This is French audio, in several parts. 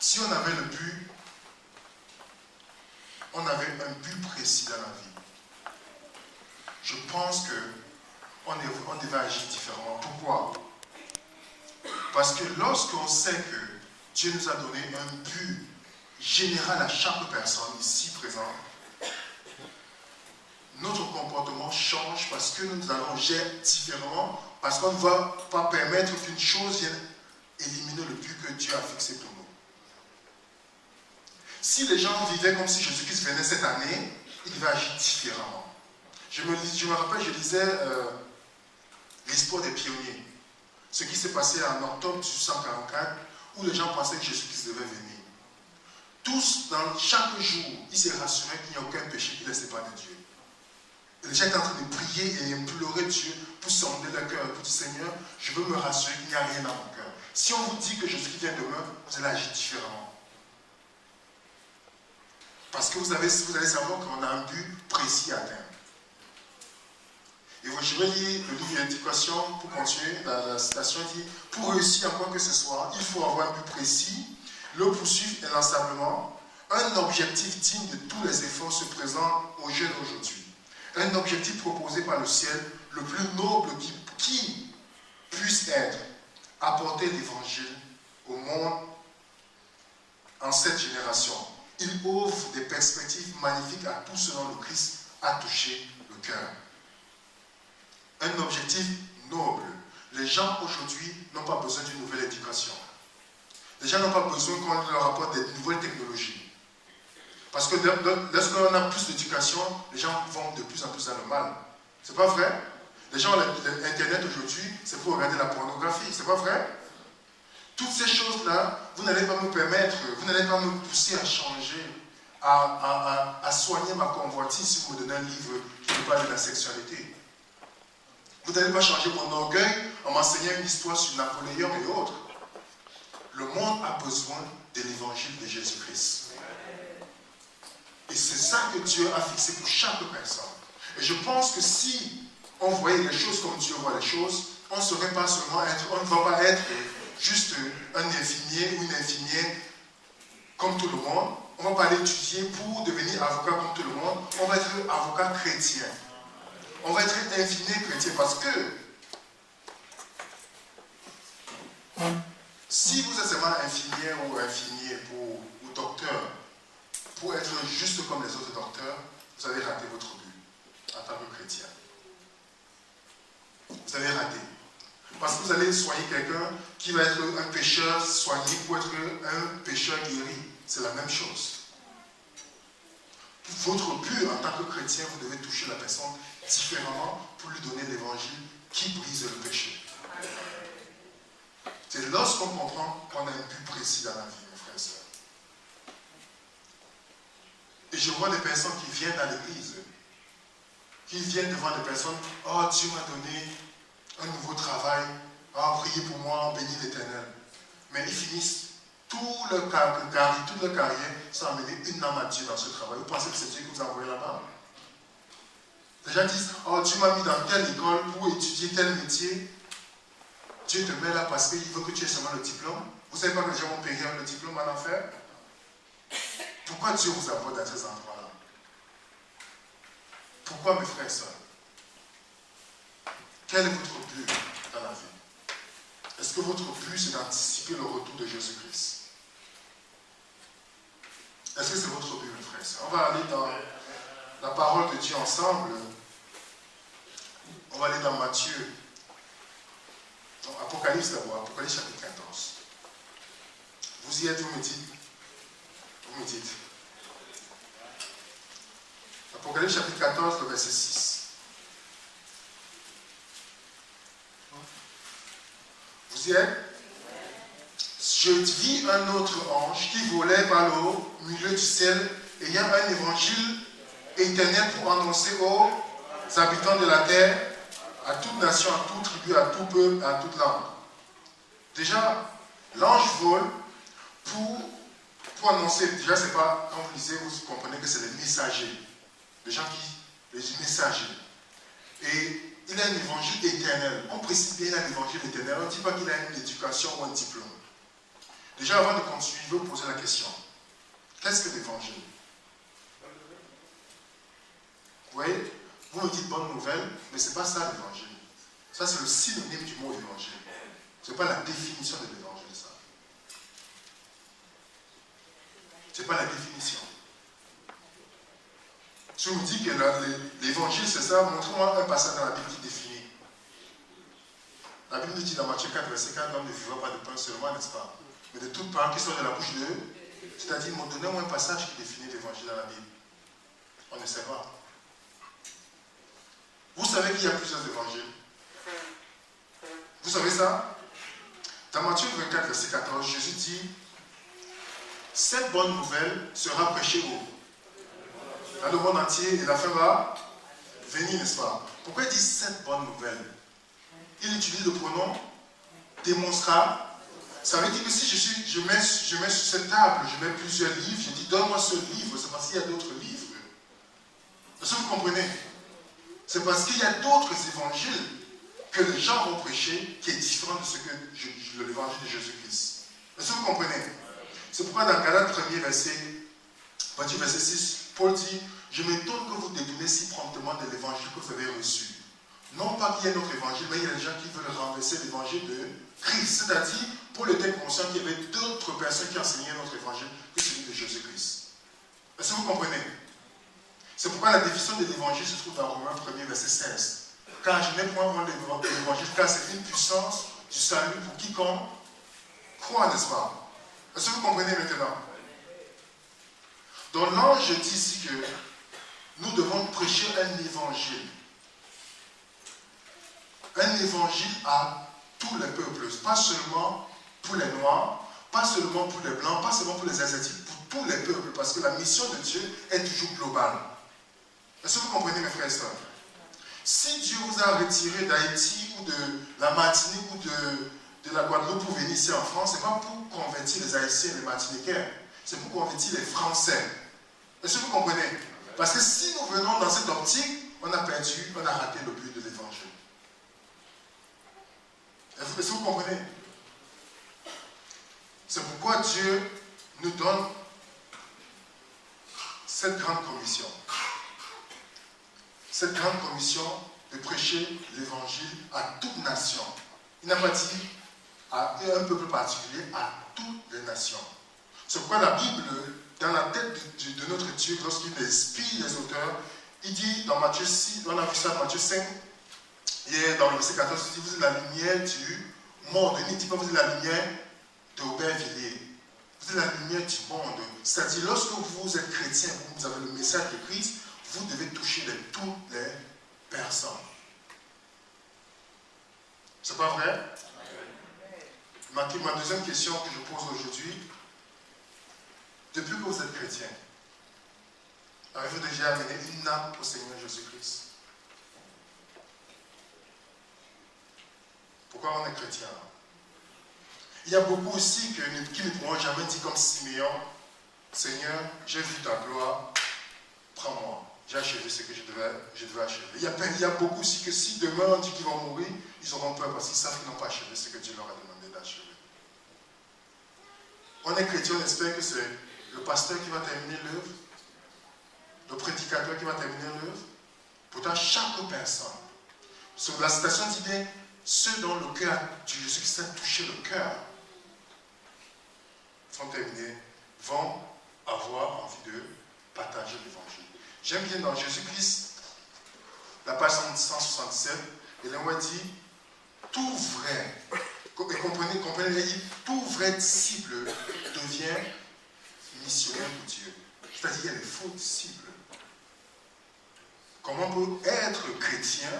Si on avait le but, on avait un but précis dans la vie, je pense qu'on devait agir différemment. Pourquoi? Parce que lorsqu'on sait que Dieu nous a donné un but général à chaque personne ici présente, notre comportement change parce que nous allons agir différemment, parce qu'on ne va pas permettre qu'une chose vienne éliminer le but que Dieu a fixé pour nous. Si les gens vivaient comme si Jésus-Christ venait cette année, ils devaient agir différemment. Je me rappelle, je lisais l'histoire des pionniers. Ce qui s'est passé en octobre 1844, où les gens pensaient que Jésus-Christ devait venir. Tous, dans chaque jour, ils se rassuraient qu'il n'y a aucun péché qui les sépare de Dieu. Et les gens étaient en train de prier et implorer Dieu pour sonder leur cœur, pour dire Seigneur, je veux me rassurer qu'il n'y a rien dans mon cœur. Si on vous dit que Jésus-Christ vient demain, vous allez agir différemment. Parce que vous allez savoir qu'on a un but précis à atteindre. Et je vais lire le livre d'éducation pour continuer. La citation dit, pour réussir en quoi que ce soit, il faut avoir un but précis, le poursuivre inlassablement, un objectif digne de tous les efforts se présent aux jeunes aujourd'hui. Un objectif proposé par le ciel, le plus noble qui puisse être, apporter l'évangile au monde en cette génération. Il offre des perspectives magnifiques à tous ceux dont le Christ a touché le cœur. Un objectif noble. Les gens aujourd'hui n'ont pas besoin d'une nouvelle éducation. Les gens n'ont pas besoin qu'on leur apporte des nouvelles technologies. Parce que lorsqu'on a plus d'éducation, les gens vont de plus en plus dans le mal. C'est pas vrai? Les gens, l'Internet aujourd'hui, c'est pour regarder la pornographie. C'est pas vrai? Toutes ces choses-là, vous n'allez pas me permettre, vous n'allez pas me pousser à changer, à soigner ma convoitise si vous me donnez un livre qui nous parle de la sexualité. Vous n'allez pas changer mon orgueil en m'enseignant une histoire sur Napoléon et autres. Le monde a besoin de l'évangile de Jésus-Christ. Et c'est ça que Dieu a fixé pour chaque personne. Et je pense que si on voyait les choses comme Dieu voit les choses, on ne serait pas seulement on ne va pas être juste un infirmier ou une infirmière comme tout le monde. On ne va pas aller étudier pour devenir avocat comme tout le monde. On va être avocat chrétien. On va être infirmier chrétien parce que si vous êtes seulement infirmière ou infirmier ou docteur, pour être juste comme les autres docteurs, vous avez raté votre but en tant que chrétien. Vous avez raté. Parce que vous allez soigner quelqu'un qui va être un pécheur soigné pour être un pécheur guéri. C'est la même chose. Votre but en tant que chrétien, vous devez toucher la personne différemment pour lui donner l'évangile qui brise le péché. C'est lorsqu'on comprend qu'on a un but précis dans la vie, mes frères et sœurs. Et je vois des personnes qui viennent à l'église, qui viennent devant des personnes, oh Dieu m'a donné un nouveau travail, oh priez pour moi, bénis l'Éternel. Mais ils finissent toute leur carrière sans amener une âme à Dieu dans ce travail. Vous pensez que c'est Dieu qui vous a envoyé là-bas? Les gens disent, oh Dieu m'a mis dans telle école pour étudier tel métier. Dieu te met là parce qu'il veut que tu aies seulement le diplôme. Vous savez pas que les gens vont périr le diplôme en enfer? Pourquoi Dieu vous apporte dans ces endroits-là? Pourquoi, mes frères et sœurs? Quel est votre but dans la vie? Est-ce que votre but, c'est d'anticiper le retour de Jésus-Christ? Est-ce que c'est votre but, mes frères et sœurs? On va aller dans la parole de Dieu ensemble. On va aller dans Matthieu. Donc, Apocalypse d'abord, Apocalypse chapitre 14. Vous y êtes, vous me dites? Vous me dites. Apocalypse chapitre 14, le verset 6. Vous y êtes? Je vis un autre ange qui volait par le milieu du ciel, ayant un évangile éternel pour annoncer aux habitants de la terre, à toute nation, à toute tribu, à tout peuple, à toute langue. Déjà, l'ange vole pour annoncer. Déjà, c'est pas, quand vous lisez, vous comprenez que c'est les messagers. Les gens les messagers. Et il a un évangile éternel. On précise bien qu'il a un évangile éternel. On ne dit pas qu'il a une éducation ou un diplôme. Déjà, avant de continuer, je vais vous poser la question. Qu'est-ce que l'évangile? Vous voyez, vous me dites bonne nouvelle, mais ce n'est pas ça l'évangile. Ça, c'est le synonyme du mot évangile. Ce n'est pas la définition de l'évangile, ça. Ce n'est pas la définition. Si on me dit que l'évangile, c'est ça, montrez-moi un passage dans la Bible qui définit. La Bible nous dit dans Matthieu 4, verset 4, l'homme ne vivra pas de pain seulement, n'est-ce pas? Mais de toute parole qui sort de la bouche de eux. C'est-à-dire, donnez-moi un passage qui définit l'évangile dans la Bible. On ne sait pas. Vous savez qu'il y a plusieurs évangiles. Vous savez ça? Dans Matthieu 24, verset 14, Jésus dit, cette bonne nouvelle sera prêchée où? Dans le monde entier, et la fin va venir, n'est-ce pas? Pourquoi il dit cette bonne nouvelle? Il utilise le pronom démonstrable. Ça veut dire que si je mets sur cette table, je mets plusieurs livres, je dis donne-moi ce livre, c'est parce qu'il y a d'autres livres. Est-ce que vous comprenez? C'est parce qu'il y a d'autres évangiles que les gens vont prêcher qui est différent de ce que l'évangile de Jésus-Christ. Est-ce que vous comprenez? C'est pourquoi dans Galates 1er verset 6, Paul dit, je m'étonne que vous détournez si promptement de l'évangile que vous avez reçu. Non pas qu'il y ait un autre évangile, mais il y a des gens qui veulent renverser l'évangile de Christ. C'est-à-dire, Paul était conscient qu'il y avait d'autres personnes qui enseignaient notre évangile que celui de Jésus-Christ. Est-ce que vous comprenez? C'est pourquoi la définition de l'évangile se trouve dans Romains 1er verset 16. Car je n'ai point honte de l'évangile, car c'est une puissance du salut pour quiconque croit, n'est-ce pas? Est-ce que vous comprenez maintenant? Donc l'ange dit ici que nous devons prêcher un évangile. Un évangile à tous les peuples, pas seulement pour les Noirs, pas seulement pour les Blancs, pas seulement pour les Asiatiques, pour tous les peuples, parce que la mission de Dieu est toujours globale. Est-ce que vous comprenez, mes frères et sœurs? Si Dieu vous a retiré d'Haïti ou de la Martinique ou de la Guadeloupe pour venir ici en France, ce n'est pas pour convertir les Haïtiens et les Martiniquais, c'est pour convertir les Français. Est-ce que vous comprenez? Parce que si nous venons dans cette optique, on a raté le but de l'évangile. Est-ce que vous comprenez? C'est pourquoi Dieu nous donne cette grande commission. Cette grande commission de prêcher l'évangile à toute nation. Il n'a pas dit à un peuple particulier, à toutes les nations. C'est pourquoi la Bible, dans la tête de notre Dieu, lorsqu'il inspire les auteurs, il dit dans Matthieu 6, on a vu ça dans Matthieu 5, et dans le verset 14, il dit, vous êtes la lumière du monde. Il ne dit pas vous êtes la lumière d'Aubervilliers. Vous êtes la lumière du monde. C'est-à-dire, lorsque vous êtes chrétien, vous avez le message de Christ, vous devez toucher toutes les personnes. C'est pas vrai? Ma deuxième question que je pose aujourd'hui, depuis que vous êtes chrétien, avez-vous déjà amené une âme au Seigneur Jésus-Christ? Pourquoi on est chrétien? Il y a beaucoup aussi qui ne pourront jamais dire comme Siméon, Seigneur, j'ai vu ta gloire, prends-moi. J'ai achevé ce que je devais achever. Il y a beaucoup aussi que si demain on dit qu'ils vont mourir, ils auront peur parce qu'ils savent qu'ils n'ont pas achevé ce que Dieu leur a demandé d'achever. On est chrétien, on espère que c'est le pasteur qui va terminer l'œuvre, le prédicateur qui va terminer l'œuvre. Pourtant, chaque personne, sur la citation dit bien, ceux dont le cœur de Jésus-Christ a touché le cœur, sont terminés, vont avoir envie de partager l'évangile. J'aime bien dans Jésus-Christ, la page 167, et là on dit, tout vrai, et comprenez, tout vrai disciple devient missionnaire pour Dieu. C'est-à-dire qu'il y a des faux disciples. Comment on peut être chrétien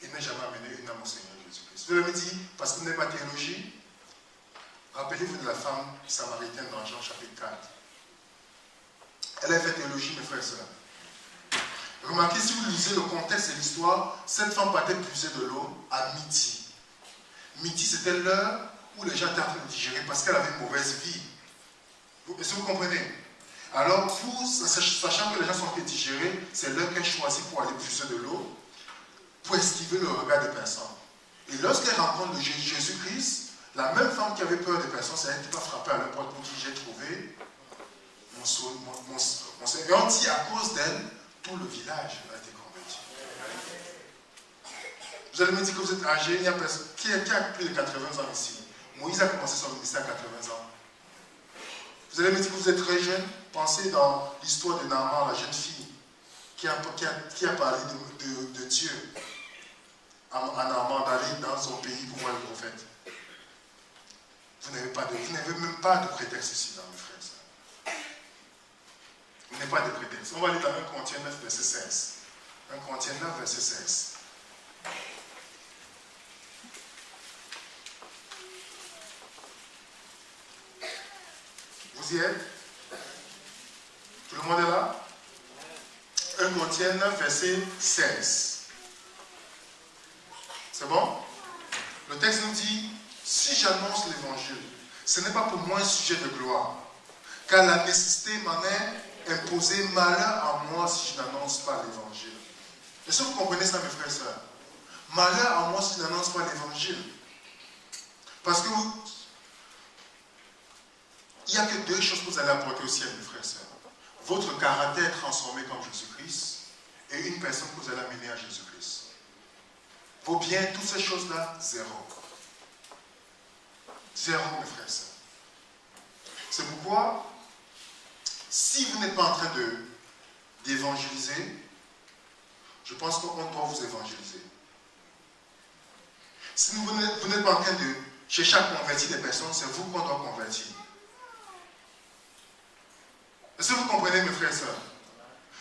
et ne jamais amener une âme au Seigneur Jésus-Christ? Vous l'avez dit, parce que vous n'avez pas théologie. Rappelez-vous de la femme samaritaine dans Jean chapitre 4. Elle a fait théologie, mes frères et sœurs. Remarquez, si vous lisez le contexte de l'histoire, cette femme partait puiser de l'eau à midi. Midi, c'était l'heure où les gens étaient en train de digérer parce qu'elle avait une mauvaise vie. Est-ce que vous comprenez? Alors, sachant que les gens sont en train de digérer, c'est l'heure qu'elle choisit pour aller puiser de l'eau, pour esquiver le regard des personnes. Et lorsqu'elle rencontre Jésus-Christ, La même femme qui avait peur des personnes, c'est elle qui va frapper à la porte pour dire j'ai trouvé mon Seigneur. Et on dit à cause d'elle, tout le village a été converti. Vous allez me dire que vous êtes âgé, il y a personne. Qui a plus de 80 ans ici? Moïse a commencé son ministère à 80 ans. Vous allez me dire que vous êtes très jeune. Pensez dans l'histoire de Naaman, la jeune fille, qui a parlé de Dieu à Naaman, d'aller dans son pays pour voir le prophète. Vous n'avez même pas de prétexte ici, dans mes frères et sœurs. Vous n'avez pas de prétexte. On va aller dans 1 Corinthiens 9, verset 16. 1 Corinthiens 9, verset 16. Vous y êtes? Tout le monde est là? 1 Corinthiens 9, verset 16. C'est bon? Le texte nous dit, si j'annonce l'évangile, ce n'est pas pour moi un sujet de gloire, car la nécessité m'en est imposée, malheur à moi si je n'annonce pas l'évangile. Est-ce que vous comprenez ça, mes frères et sœurs? Malheur à moi si je n'annonce pas l'évangile. Parce que il n'y a que deux choses que vous allez apporter au ciel, mes frères et sœurs. Votre caractère transformé comme Jésus-Christ et une personne que vous allez amener à Jésus-Christ. Vos biens, toutes ces choses-là, zéro. Zéro, mes frères et sœurs. C'est pourquoi, si vous n'êtes pas en train d'évangéliser, je pense qu'on doit vous évangéliser. Si vous n'êtes pas en train de chercher à convertir des personnes, c'est vous qu'on doit convertir. Est-ce que vous comprenez, mes frères et sœurs?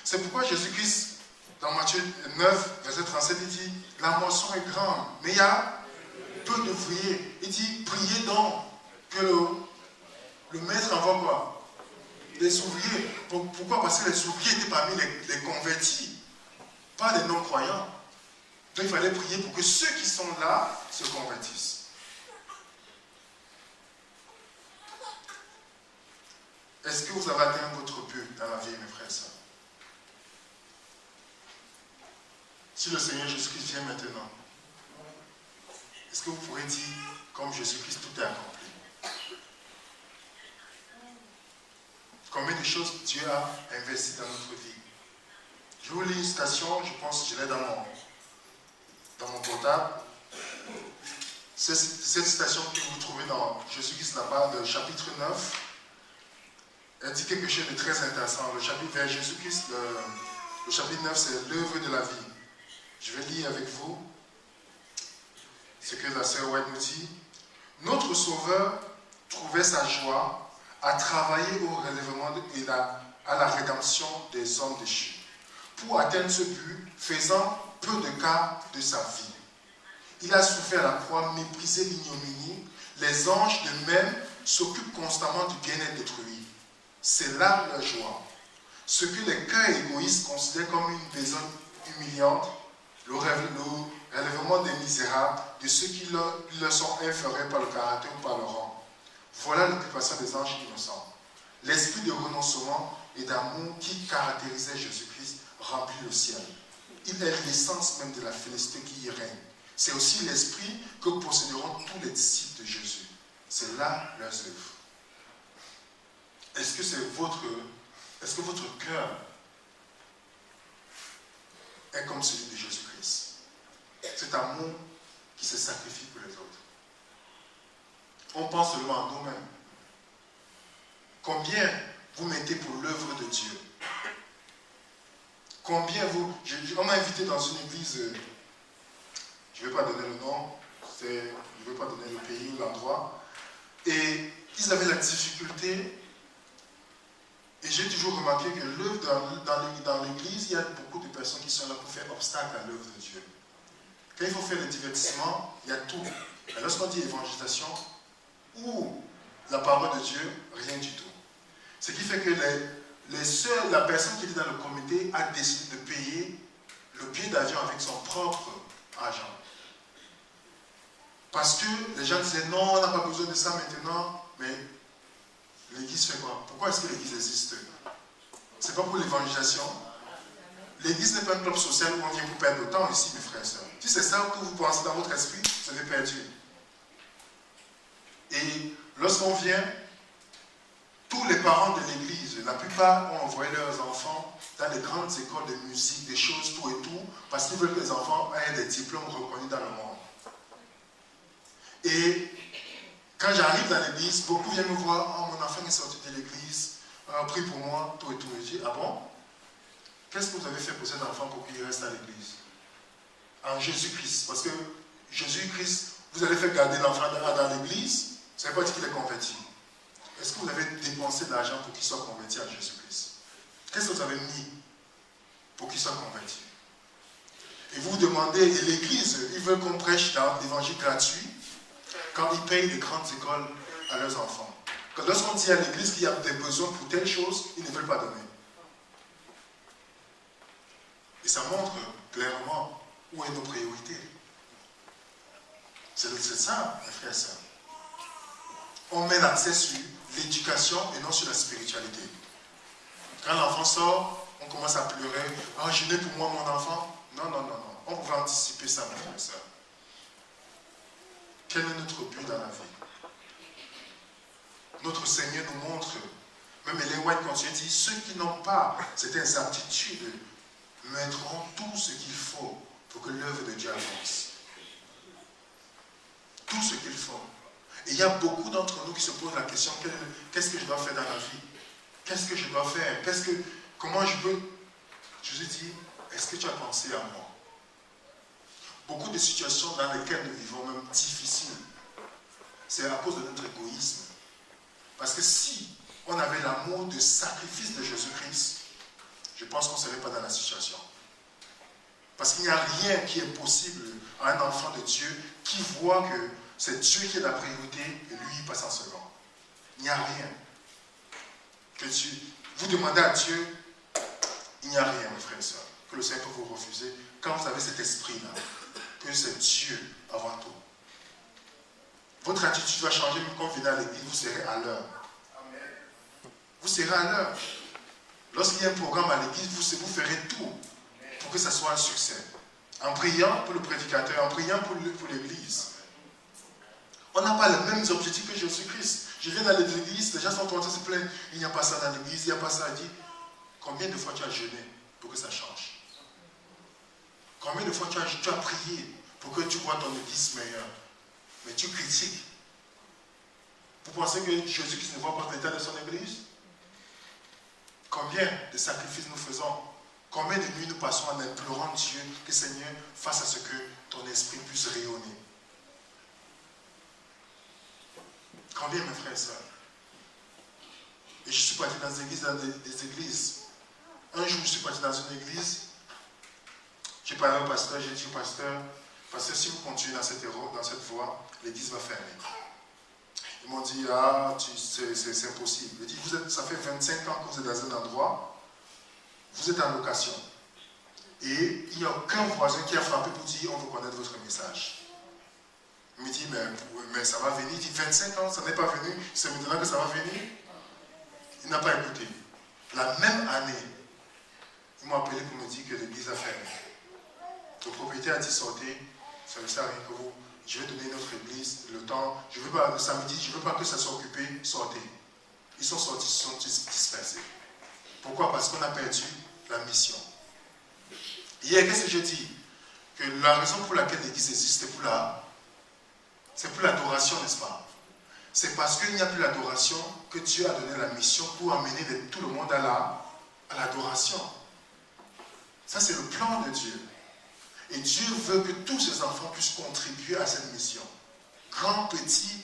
C'est pourquoi Jésus-Christ, dans Matthieu 9, verset 37, il dit, la moisson est grande, mais il y a peu d'ouvriers. Il dit, priez donc que le maître envoie quoi? Des ouvriers. Pourquoi? Parce que les ouvriers étaient parmi les convertis, pas les non-croyants. Donc il fallait prier pour que ceux qui sont là se convertissent. Est-ce que vous avez atteint votre but dans la vie, mes frères et sœurs? Si le Seigneur Jésus-Christ vient maintenant, est-ce que vous pourrez dire, comme Jésus-Christ, tout est accompli? Combien de choses Dieu a investi dans notre vie? Je vous lis une citation, je pense que je l'ai dans mon portable. Cette citation que vous trouvez dans Jésus-Christ là-bas, le chapitre 9, elle dit quelque chose de très intéressant. Le chapitre vers Jésus-Christ, le chapitre 9, c'est l'œuvre de la vie. Je vais lire avec vous ce que la sœur White nous dit. Notre Sauveur trouvait sa joie à travailler au relèvement et à la rédemption des hommes déchus. Pour atteindre ce but, faisant peu de cas de sa vie. Il a souffert à la croix, méprisé l'ignominie. Les anges de même s'occupent constamment du bien-être d'autrui. C'est là leur joie. Ce que les cœurs égoïstes considèrent comme une besogne humiliante, le relèvement des misérables, de ceux qui leur sont inférieurs par le caractère ou par le rang. Voilà l'occupation des anges innocents. L'esprit de renoncement et d'amour qui caractérisait Jésus-Christ remplit le ciel. Il est l'essence même de la félicité qui y règne. C'est aussi l'esprit que posséderont tous les disciples de Jésus. C'est là leurs œuvres. Est-ce que votre cœur est comme celui de Jésus-Christ? Cet amour qui se sacrifie pour les autres. On pense seulement à nous-mêmes. Combien vous mettez pour l'œuvre de Dieu? Combien on m'a invité dans une église, je ne vais pas donner le nom, je ne vais pas donner le pays ou l'endroit, et ils avaient la difficulté. Et j'ai toujours remarqué que l'œuvre dans l'église, il y a beaucoup de personnes qui sont là pour faire obstacle à l'œuvre de Dieu. Quand il faut faire le divertissement, il y a tout. Et lorsqu'on dit évangélisation ou la parole de Dieu, rien du tout. Ce qui fait que la personne qui était dans le comité a décidé de payer le billet d'avion avec son propre argent. Parce que les gens disaient non, on n'a pas besoin de ça maintenant, mais l'église fait quoi? Pourquoi est-ce que l'église existe? Ce n'est pas pour l'évangélisation. L'église n'est pas un club social où on vient pour perdre le temps ici, mes frères et sœurs. Si c'est ça que vous pensez dans votre esprit, vous avez perdu. Et lorsqu'on vient, tous les parents de l'église, la plupart ont envoyé leurs enfants dans les grandes écoles de musique, des choses, tout et tout, parce qu'ils veulent que les enfants aient des diplômes reconnus dans le monde. Et quand j'arrive dans l'église, beaucoup viennent me voir, oh, mon enfant est sorti de l'église, prie pour moi, tout et tout. Et je dis, ah bon? Qu'est-ce que vous avez fait pour cet enfant pour qu'il reste à l'église? En Jésus-Christ. Parce que Jésus-Christ, vous allez faire garder l'enfant dans l'église, ça ne veut pas dire qu'il est converti. Est-ce que vous avez dépensé de l'argent pour qu'il soit converti à Jésus-Christ? Qu'est-ce que vous avez mis pour qu'il soit converti? Et vous vous demandez, et l'église, ils veulent qu'on prêche dans l'évangile gratuit quand ils payent les grandes écoles à leurs enfants. Lorsqu'on dit à l'église qu'il y a des besoins pour telle chose, ils ne veulent pas donner. Et ça montre clairement où est nos priorités. C'est ça, mes frères et sœurs. On met l'accent sur l'éducation et non sur la spiritualité. Quand l'enfant sort, on commence à pleurer. « Ah, je n'ai pour moi mon enfant. » Non, non, non, non. On pouvait anticiper ça, mes frères et sœurs. Quel est notre but dans la vie? Notre Seigneur nous montre, même Ellen White continue, dit, ceux qui n'ont pas cette incertitude mettront tout ce qu'il faut pour que l'œuvre de Dieu avance. Tout ce qu'il faut. Et il y a beaucoup d'entre nous qui se posent la question, qu'est-ce que je dois faire dans la vie? Qu'est-ce que je dois faire? Comment je peux? Je vous ai dit, est-ce que tu as pensé à moi? Beaucoup de situations dans lesquelles nous vivons, même difficiles, c'est à cause de notre égoïsme. Parce que si on avait l'amour de sacrifice de Jésus-Christ, je pense qu'on ne serait pas dans la situation. Parce qu'il n'y a rien qui est possible à un enfant de Dieu qui voit que c'est Dieu qui est la priorité et lui il passe en second. Il n'y a rien. Que vous demandez à Dieu, il n'y a rien, mes frères et sœurs, que le Seigneur peut vous refuser quand vous avez cet esprit-là, que c'est Dieu avant tout. Votre attitude va changer, même quand vous venez à l'église, vous serez à l'heure. Vous serez à l'heure. Lorsqu'il y a un programme à l'église, vous ferez tout pour que ça soit un succès. En priant pour le prédicateur, en priant pour l'église. On n'a pas les mêmes objectifs que Jésus-Christ. Je viens dans l'église, les gens sont en train de se plaindre, il n'y a pas ça dans l'église, il n'y a pas ça. Il dit, combien de fois tu as jeûné pour que ça change? Combien de fois tu as prié pour que tu vois ton église meilleure? Mais tu critiques. Vous pensez que Jésus-Christ ne voit pas l'état de son église? Combien de sacrifices nous faisons? Combien de nuits nous passons en implorant Dieu que Seigneur fasse à ce que ton esprit puisse rayonner? Combien, mes frères et sœurs? Et je suis parti dans des églises. Un jour, je suis parti dans une église. J'ai parlé au pasteur, j'ai dit au pasteur, si vous continuez dans cette voie, l'église va fermer. Ils m'ont dit, ah, c'est impossible. J'ai dit, ça fait 25 ans que vous êtes dans un endroit, vous êtes en location. Et il n'y a aucun voisin qui a frappé pour dire, on veut connaître votre message. Il me dit, mais ça va venir. Il dit, 25 ans, ça n'est pas venu, c'est maintenant que ça va venir. Il n'a pas écouté. La même année, ils m'ont appelé pour me dire que l'église a fermé. Le propriétaire a dit, sortez, ça ne sert à rien que vous. Je vais donner notre église le temps. Je veux pas, le samedi, je ne veux pas que ça soit occupé, sortez. Ils sont sortis, ils sont dispersés. Pourquoi? Parce qu'on a perdu la mission. Hier, qu'est-ce que je dis? Que la raison pour laquelle l'église existe, c'est pour l'adoration, n'est-ce pas? C'est parce qu'il n'y a plus l'adoration que Dieu a donné la mission pour amener tout le monde à l'adoration. Ça, c'est le plan de Dieu. Et Dieu veut que tous ses enfants puissent contribuer à cette mission. Grands, petits,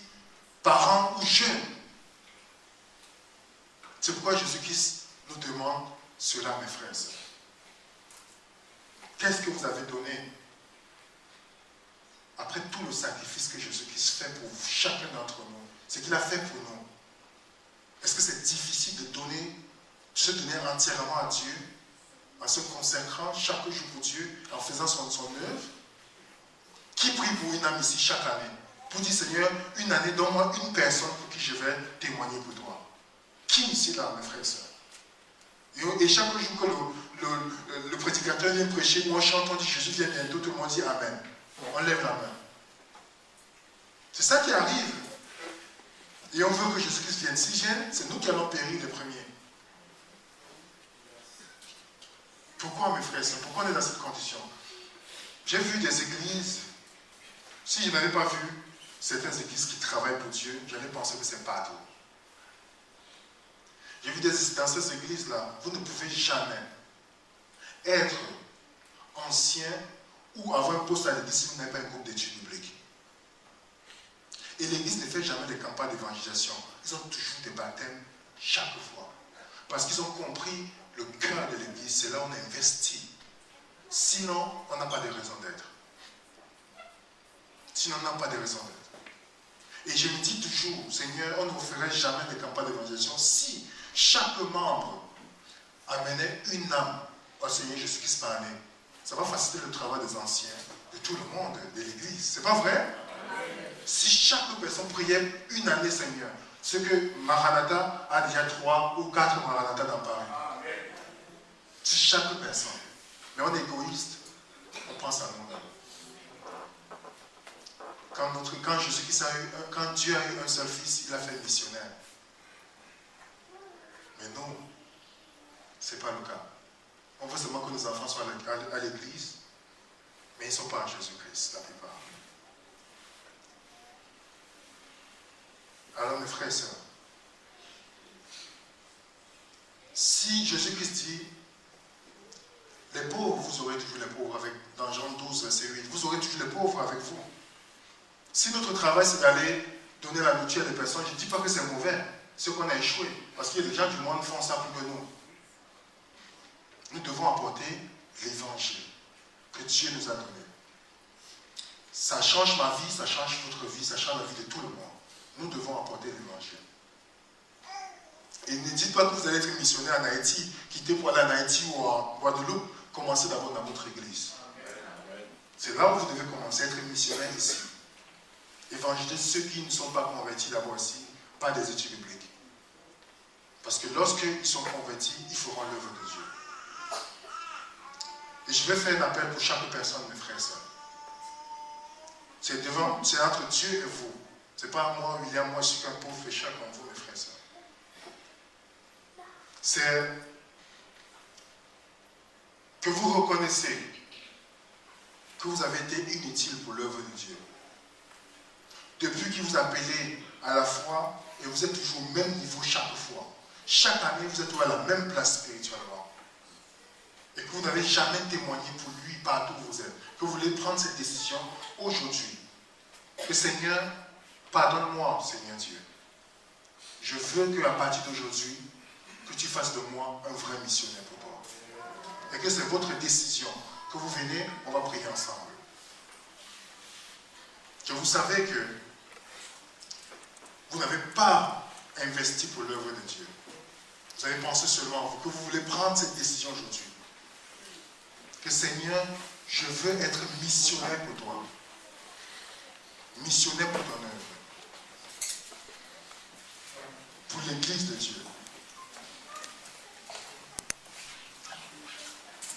parents ou jeunes. C'est pourquoi Jésus-Christ nous demande cela, mes frères et sœurs. Qu'est-ce que vous avez donné après tout le sacrifice que Jésus-Christ fait pour chacun d'entre nous? Ce qu'il a fait pour nous. Est-ce que c'est difficile de se donner entièrement à Dieu, en se consacrant chaque jour pour Dieu, en faisant son œuvre? Qui prie pour une âme ici chaque année? Pour dire, Seigneur, une année, donne-moi une personne pour qui je vais témoigner pour toi. Qui ici là, mes frères et sœurs? Et chaque jour que le prédicateur vient prêcher, moi chante, on dit Jésus vient bientôt, tout le monde dit Amen. On lève la main. C'est ça qui arrive. Et on veut que Jésus-Christ vienne. S'il vient, c'est nous qui allons périr les premiers. Pourquoi, mes frères et sœurs? Pourquoi on est dans cette condition? J'ai vu des églises, si je n'avais pas vu certaines églises qui travaillent pour Dieu, j'allais penser que c'est partout. J'ai vu dans ces églises-là, vous ne pouvez jamais être ancien ou avoir un poste à l'église si vous n'avez pas un groupe d'études bibliques. Et l'église ne fait jamais des campagnes d'évangélisation. Ils ont toujours des baptêmes chaque fois. Parce qu'ils ont compris le cœur de l'église, c'est là où on investit. Sinon, on n'a pas de raison d'être. Sinon, on n'a pas de raison d'être. Et je me dis toujours, Seigneur, on ne ferait jamais des campagnes d'évangélisation si chaque membre amenait une âme au Seigneur Jésus-Christ par année. Ça va faciliter le travail des anciens, de tout le monde, de l'église. C'est pas vrai? Si chaque personne priait une année, Seigneur, c'est que Maranatha a déjà 3 ou 4 Maranatha dans Paris. Si chaque personne. Mais on est égoïste. On pense à nous. Quand Dieu a eu un seul fils, il a fait missionnaire. Mais nous, ce n'est pas le cas. On veut seulement que nos enfants soient à l'église, mais ils ne sont pas en Jésus-Christ, la plupart. Alors, mes frères et sœurs, si Jésus-Christ dit, les pauvres, vous aurez toujours les pauvres avec, dans Jean 12, verset 8, vous aurez toujours les pauvres avec vous. Si notre travail, c'est d'aller donner la nourriture à des personnes, je ne dis pas que c'est mauvais, c'est qu'on a échoué, parce que les gens du monde font ça plus que nous. Nous devons apporter l'évangile que Dieu nous a donné. Ça change ma vie, ça change votre vie, ça change la vie de tout le monde. Nous devons apporter l'évangile. Et ne dites pas que vous allez être missionnaire en Haïti, quitter pour aller en Haïti ou en Guadeloupe, commencez d'abord dans votre église. C'est là où vous devez commencer à être missionnaire ici. Évangéliser ceux qui ne sont pas convertis d'abord ici, pas des études bibliques. Parce que lorsqu'ils sont convertis, ils feront l'œuvre de Dieu. Et je vais faire un appel pour chaque personne, mes frères et sœurs. C'est entre Dieu et vous. Ce n'est pas moi, William, moi je suis qu'un pauvre pécheur comme vous, mes frères et sœurs. C'est que vous reconnaissez que vous avez été inutile pour l'œuvre de Dieu. Depuis qu'il vous a appelé à la foi, et vous êtes toujours au même niveau chaque fois. Chaque année, vous êtes toujours à la même place spirituellement. Et que vous n'avez jamais témoigné pour lui partout où vous êtes. Que vous voulez prendre cette décision aujourd'hui. Que Seigneur, pardonne-moi, Seigneur Dieu. Je veux qu'à partir d'aujourd'hui, que tu fasses de moi un vrai missionnaire pour toi. Et que c'est votre décision. Que vous venez, on va prier ensemble. Que vous savez que vous n'avez pas investi pour l'œuvre de Dieu. Vous avez pensé seulement à vous, que vous voulez prendre cette décision aujourd'hui. Que Seigneur, je veux être missionnaire pour toi. Missionnaire pour ton œuvre. Pour l'église de Dieu.